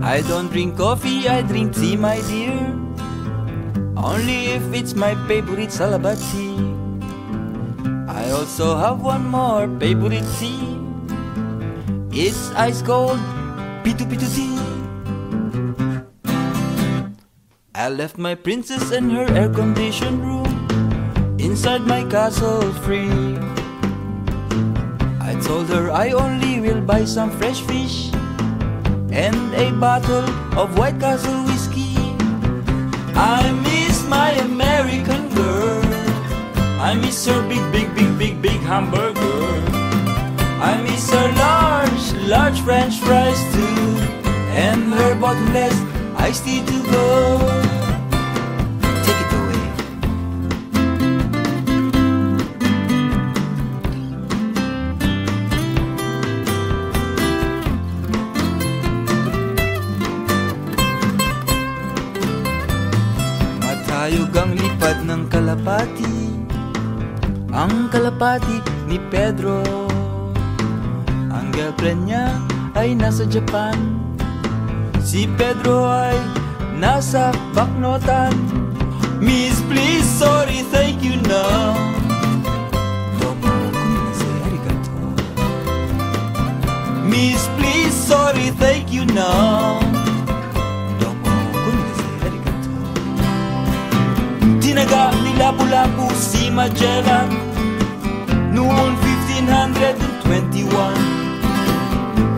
I don't drink coffee, I drink tea, my dear. Only if it's my favorite Salabat tea. I also have one more favorite tea. It's ice cold Pitu-Pitu tea. I left my princess in her air-conditioned room inside my castle free. I told her I only will buy some fresh fish and a bottle of White Castle whiskey. I miss my American girl. I miss her big, big, big, big, big hamburger. I miss her large, large French fries too, and her bottomless iced tea to go. Take it away. Matayog ang lipad ng kalapati, ang kalapati ni Pedro. Ang girlfriend niya ay nasa Japan, si Pedro ay nasa Baknotan. Miss, please, sorry, thank you now. Domo kuminasai arigato. Miss, please, sorry, thank you now. Domo kuminasai arigato. Tinaga ni Lapu-Lapu si Magellan noong 1521.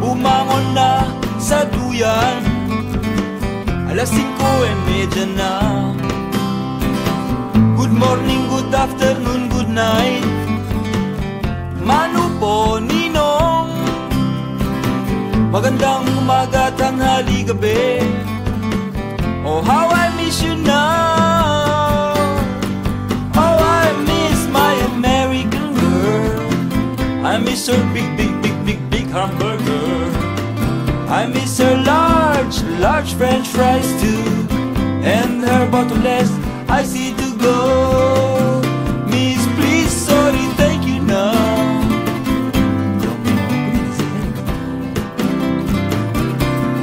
Bumangon na sa duyan, alas 5:30 na. Good morning, good afternoon, good night. Mano po, ninong. Magandang umaga, tanghali, gabi. Oh, how I miss you now. Oh, I miss my American girl. I miss her big, big, big, big, big hamburger. I miss her large, large French fries too, and her bottomless iced tea to go. Miss, please, sorry, thank you now.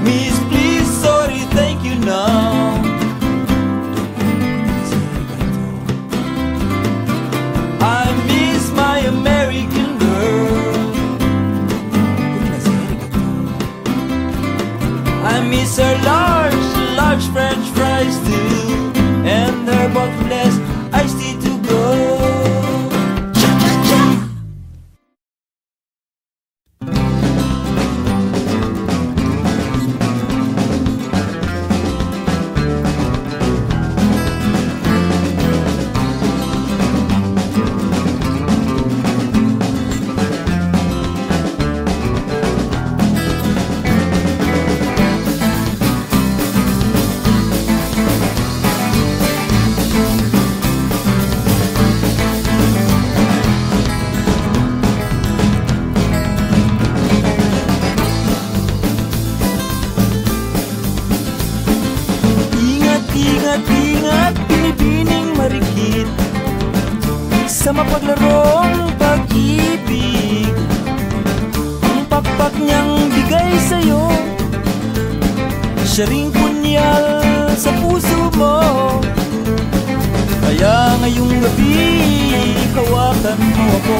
Miss, please, sorry, thank you now. I miss my American girl. I miss her large, large French fries too, and her bottomless iced tea to go. Ingat, binibining marikit sa mapaglarong pag-ibig. Ang pakpak niyang bigay sa'yo, siya ring punyal sa puso mo. Kaya ngayong gabi, hawakan mo ako.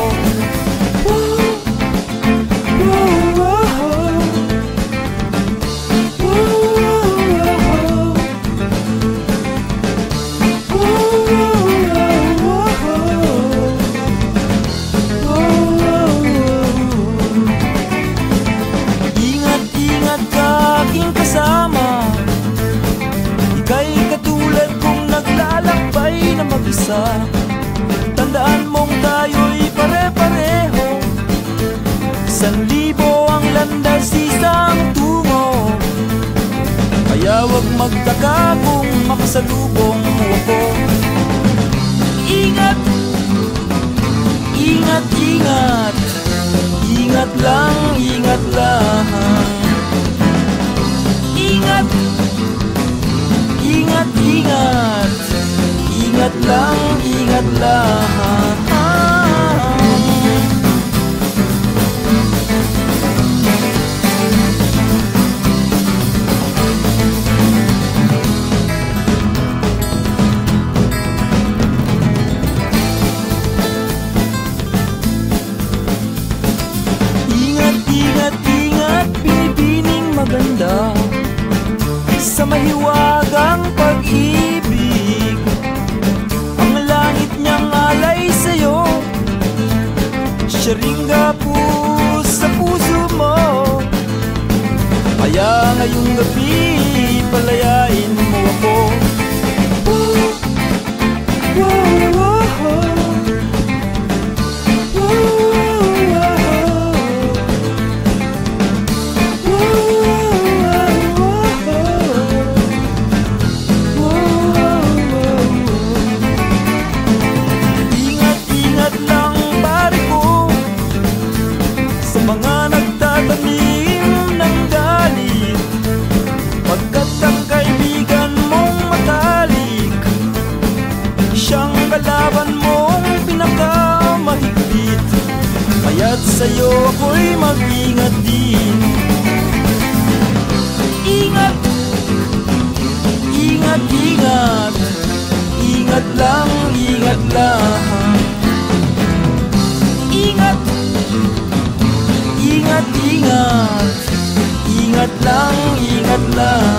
Tandaan mong tayo'y pare-pareho, 1,000 ang landas, isang tungo. Kaya wag magtaka kung makasalubong mo ako. Ingat, ingat, ingat, ingat lang, ingat lang. Ingat, ingat, ingat, ingat lang, ingat lang. siya ring gapos sa puso mo. Kaya ngayong gabi palayain mo ako. Ingat-ingat lang pare ko sa mga nagtatanim ng galit, pagkat ang kaibigan mong matalik, siyang kalaban mong pinakamahigpit. Kaya't sa'yo ako'y mag-ingat din. Ingat, ingat, ingat, ingat lang, ingat lang. Ingat, ingat, ingat, ingat lang, ingat lang.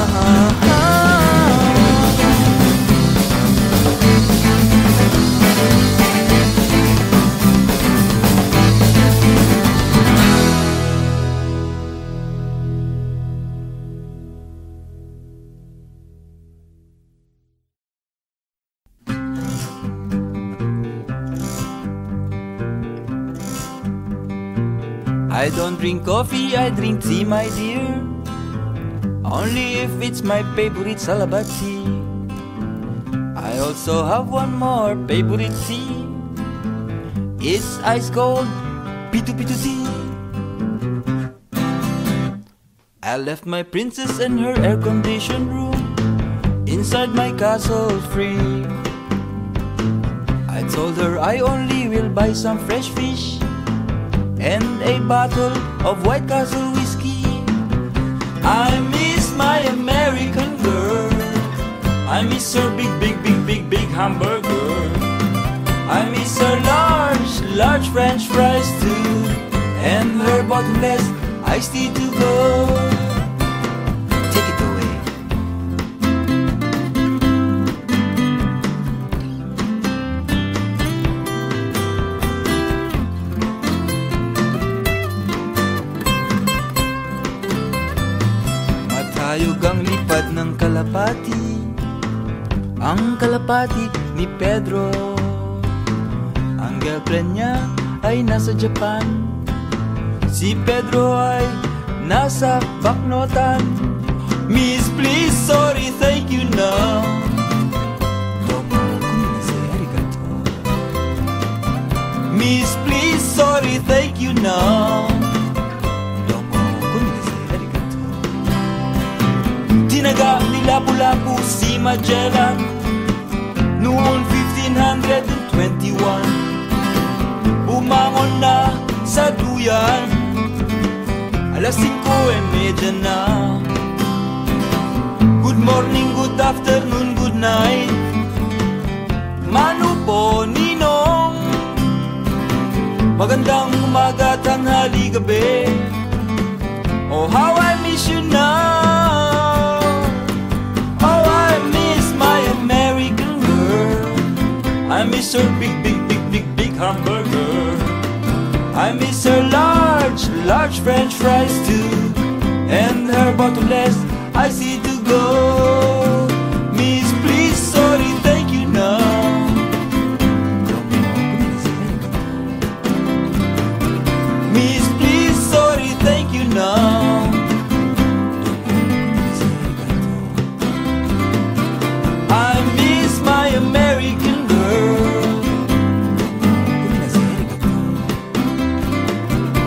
I don't drink coffee, I drink tea, my dear. Only if it's my favorite Salabat tea. I also have one more favorite tea. It's ice cold Pitu-Pitu tea. I left my princess in her air-conditioned room inside my castle free. I told her I only will buy some fresh fish and a bottle of White Castle whiskey. I miss my American girl. I miss her big, big, big, big, big hamburger. I miss her large, large French fries too, and her bottomless iced tea to go. Take it away. Matayog ang lipad ng kalapati, ang kalapati ni Pedro. Ang girlfriend niya ay nasa Japan, si Pedro ay nasa Baknotan. Miss, please, sorry, thank you, no. Domo kuminasai arigato. Miss, please, sorry, thank you, no. Domo kuminasai arigato. Tinaga ni Lapu-Lapu si Magellan noong 1521. Bumangon na sa duyan, alas 5:30 na. Good morning, good afternoon, good night. Manu po, Ninong. Magandang umaga, tanghali, gabi. Oh, how I miss you now. Oh, I miss my American girl. I miss her big, big, big, big, big hamburger. I miss her large, large French fries too, and her bottomless iced tea to go. Miss, please, sorry, thank you, no. Miss, please, sorry, thank you, no. I miss my American girl.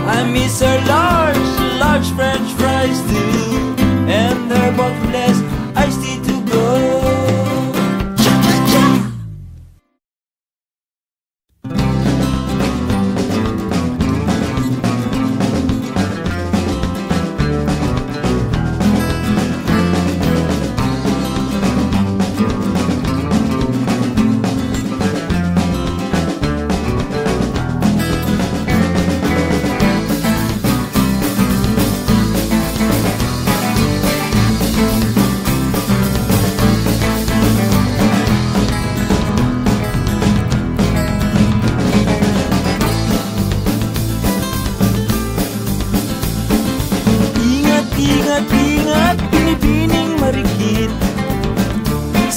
I miss her large, large French fries too, and her bottomless iced tea to go. Cha-cha-cha!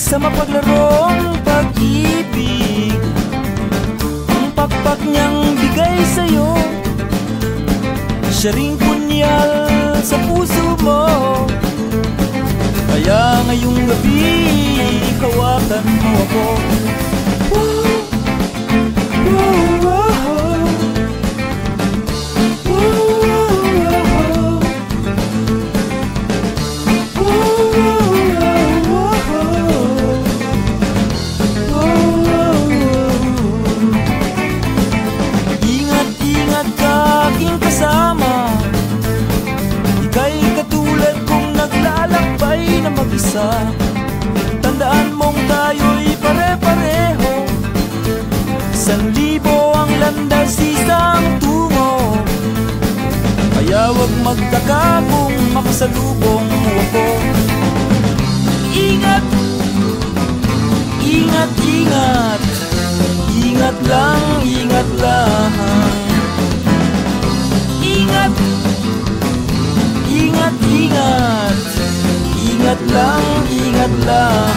sa mapaglarong pag-ibig. Ang pakpak niyang bigay sa'yo, siya ring punyal sa puso mo. Kaya ngayong gabi, hawakan mo ako. Ingat-ingat ka aking kasama, ika'y katulad kong naglalakbay na mag-isa. Tandaan mong tayo'y pare-pareho, 1,000 ang landas, isang tungo. Kaya wag magtaka kung makasalubong mo ako. Ingat, ingat, ingat, ingat lang, ingat lang. Ingat, ingat, ingat, ingat lang, ingat lang.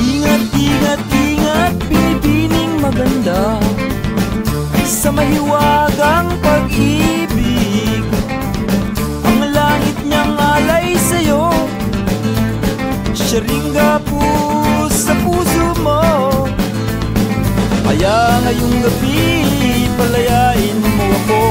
Ingat-ingat, binibining maganda sa mahiwagang pag-ibig. Ang langit niyang alay sa'yo, siya ring gapos sa puso mo. Kaya ngayong gabi, palayain mo ako.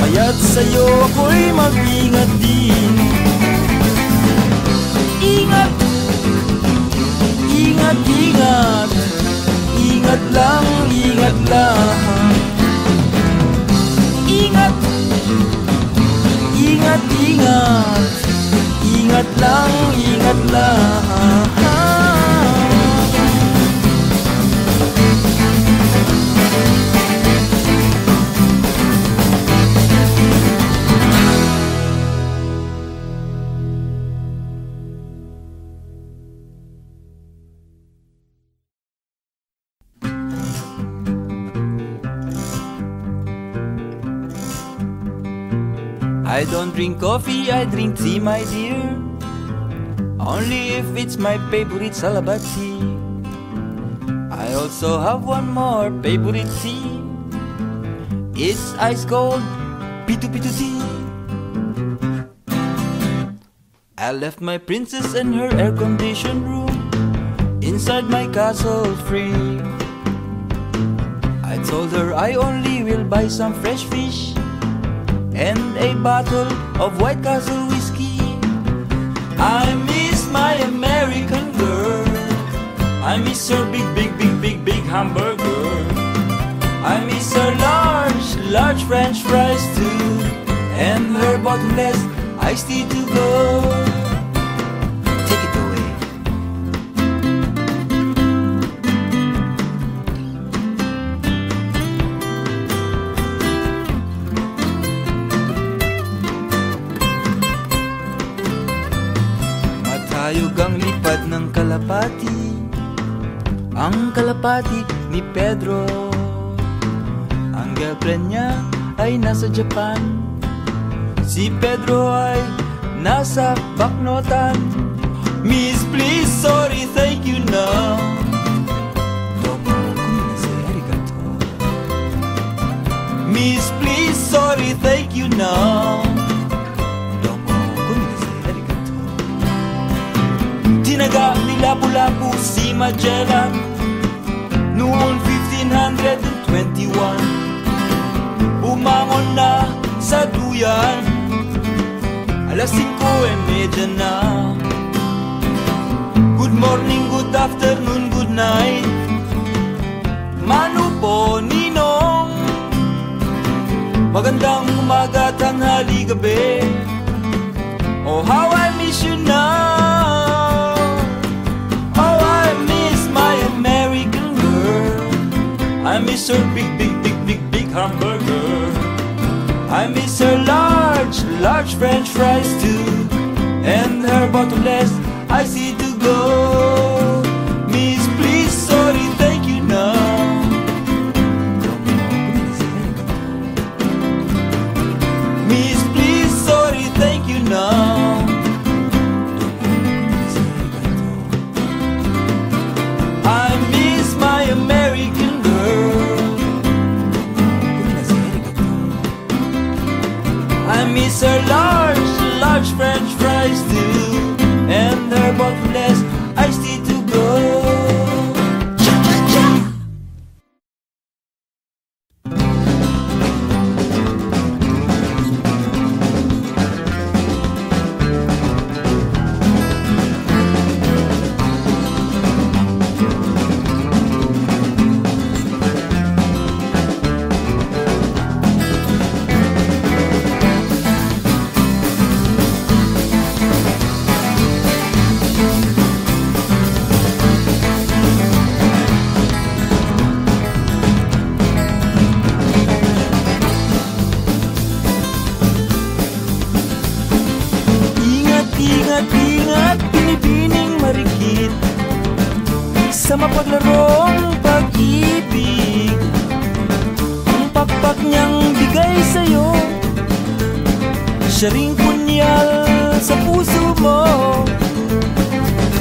Kaya't sa'yo ako'y mag-ingat din. Ingat, ingat, ingat, ingat lang, ingat lang. Ingat, ingat, ingat, ingat lang, ingat lang. I don't drink coffee, I drink tea, my dear. Only if it's my favorite Salabat tea. I also have one more favorite tea. It's ice cold Pitu-Pitu tea. I left my princess in her air-conditioned room inside my castle free. I told her I only will buy some fresh fish and a bottle of White Castle whiskey. I miss my American girl, I miss her big, big, big, big, big hamburger. I miss her large, large French fries too, and her bottomless iced tea to go. Take it away. Matayog ang lipad ng kalapati, ang kalapati ni Pedro. Ang girlfriend niya ay nasa Japan, si Pedro ay nasa Baknotan. Miss, please, sorry, thank you now. Domo kuminasai arigato. Miss, please, sorry, thank you now. Domo kuminasai arigato. Tinaga ni Lapu-Lapu si Magellan noong 1521. bumangon na sa duyan, alas 5:30 na. Good morning, good afternoon, good night, Manu po, Ninong. Magandang umaga, tanghali, gabi. Oh, how I miss you now. Oh, I miss my American girl. I miss her big, big, big, big, big hamburger. I miss her large, large French fries too, and her bottomless icy to go. Miss, please, sorry, thank you now. Miss, please, sorry, thank you now. I miss my American girl. I miss her large, large French fries too, and her bottomless iced tea to go. Ingat, binibining marikit sa mapaglarong pag-ibig. Ang pakpak niyang bigay sa'yo, siya ring punyal sa puso mo.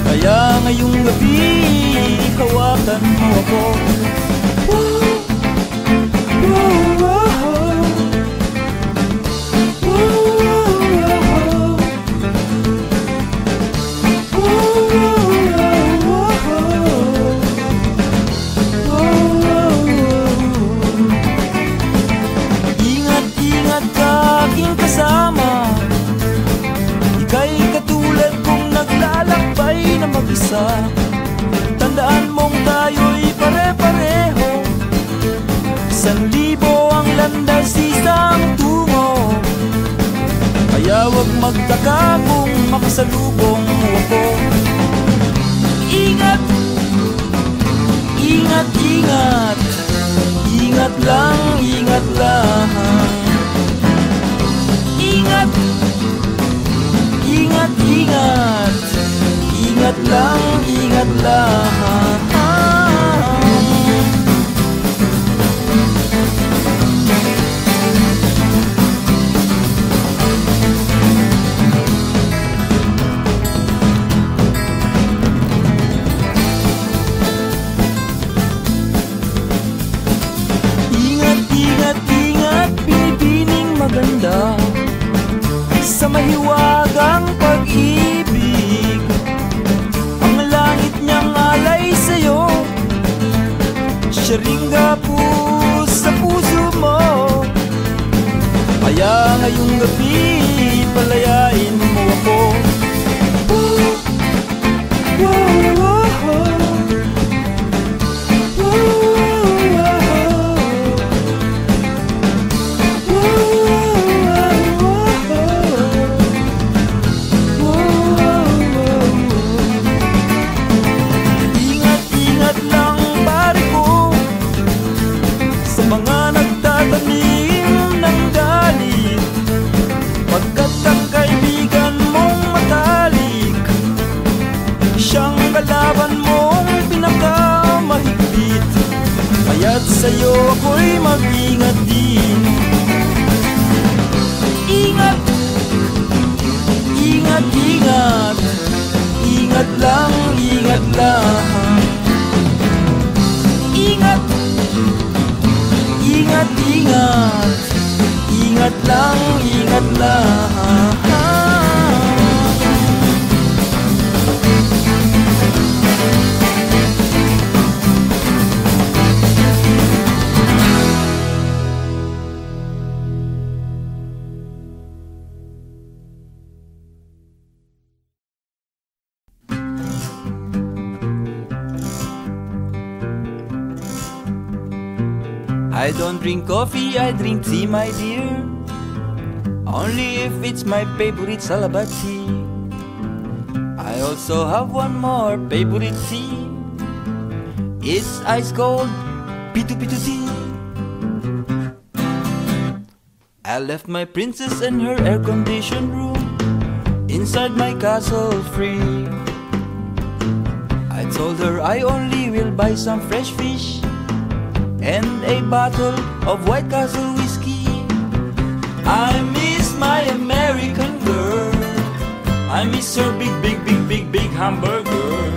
Kaya ngayong gabi, hawakan mo ako. Tandaan mong tayo'y pare-pareho, 1,000 ang landas, isang tungo. Kaya wag magtaka kung makasalubong mo ako. Ingat, ingat, ingat, ingat lang, ingat lang. Ingat, ingat, ingat, ingat lang, ingat lang. Ingat, ingat, ingat, binibining maganda sa mahiwagang pag-ibig. Sa'yo, siya ring gapos sa puso mo. Kaya ngayong gabi, palayain mo ako. Sa'yo ako'y mag-ingat din. Ingat, ingat, ingat, ingat lang, ingat lang. Ingat, ingat, ingat, ingat lang, ingat lang. I don't drink coffee, I drink tea, my dear. Only if it's my favorite Salabat tea. I also have one more favorite tea. It's ice cold Pitu Pitu tea. I left my princess in her air-conditioned room inside my castle free. I told her I only will buy some fresh fish and a bottle of White Castle whiskey. I miss my American girl. I miss her big hamburger.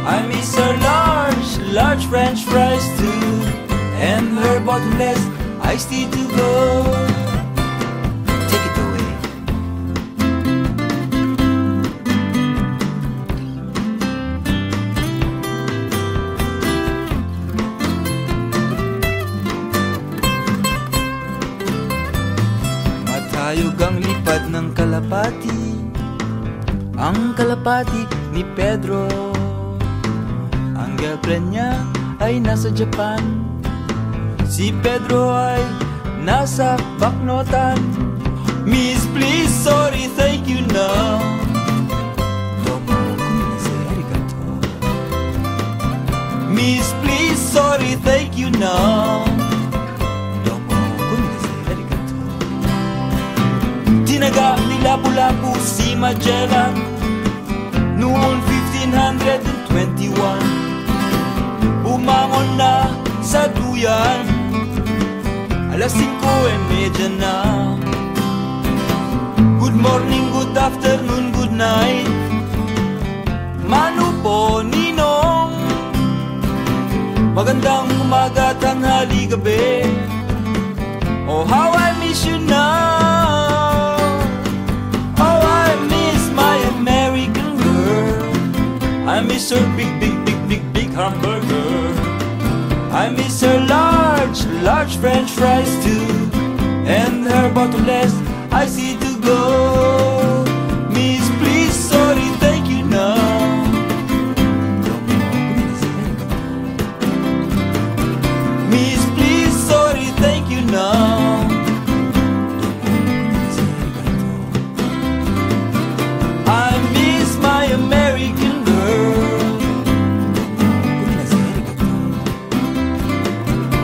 I miss her large French fries too, and her bottomless iced tea to go. Take it away. Matayog ang lipad ng kalapati, ang kalapati ni Pedro. Ang girlfriend niya ay nasa Japan, si Pedro ay nasa Baknotan. Miss, please, sorry, thank you now. Domo kuminasay arigato. Miss, please, sorry, thank you now. Domo kuminasay arigato. Tinaga ni Lapu-Lapu si Magellan noong 1521. Bumangon na sa duyan, alas 5:30 na. Good morning, good afternoon, good night. Manu po, Ninong. Magandang umaga, tanghali, gabi. Oh, how I miss you now. Oh, I miss my American girl. I miss her big hamburger. I miss her large French fries too, and her bottomless iced tea to go. Miss, please, sorry, thank you now. Miss, please, sorry, thank you now. I miss my American girl.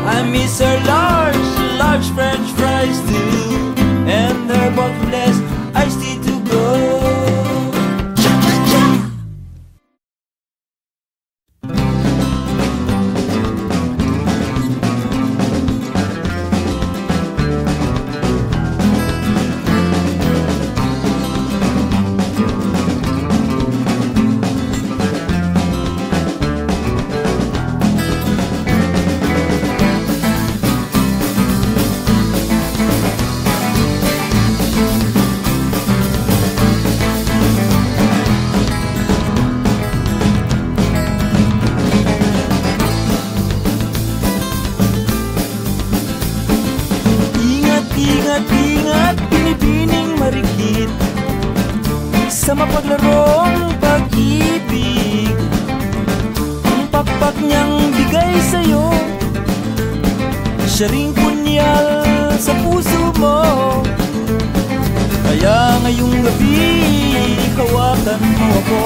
I miss her large French fries too, and her bottomless iced tea to go. Ingat, binibining marikit sa mapaglarong pag-ibig. Ang pakpak niyang bigay sa'yo, siya ring punyal sa puso mo. Kaya ngayong gabi, hawakan mo ako.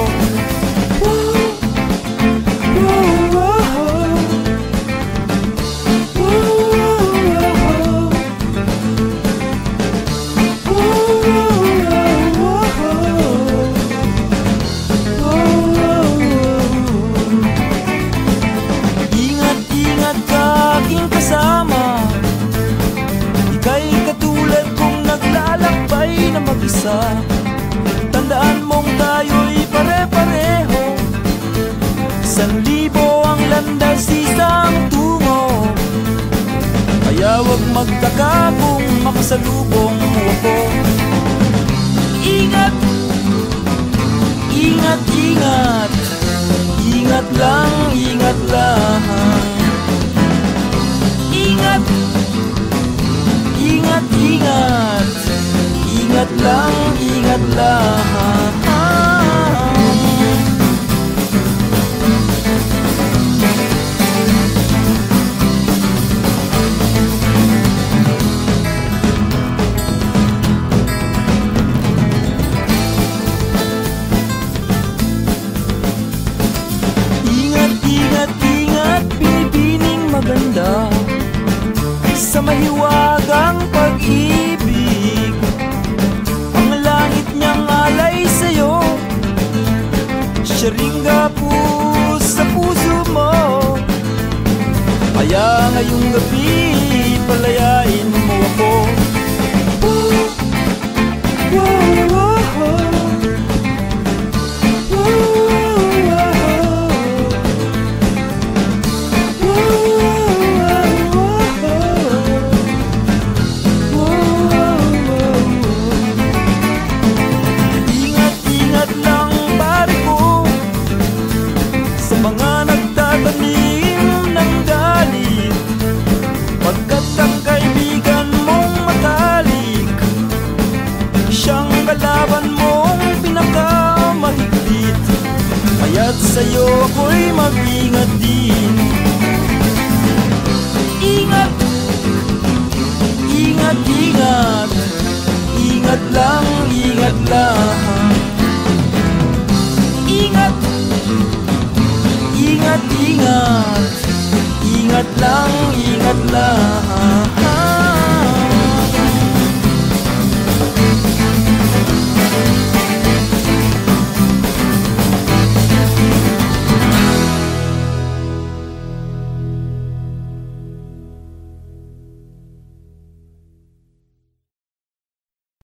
Tandaan mong tayo'y pare-pareho, 1,000 ang landas, isang tungo. Kaya wag magtaka kung makasalubong mo ako. Ingat, ingat, ingat, ingat lang, ingat lang. Ingat, ingat, ingat, ingat lang, ingat lang. At sa'yo ako'y mag-ingat din. Ingat, ingat, ingat, ingat lang, ingat lang. Ingat, ingat, ingat, ingat lang, ingat lang.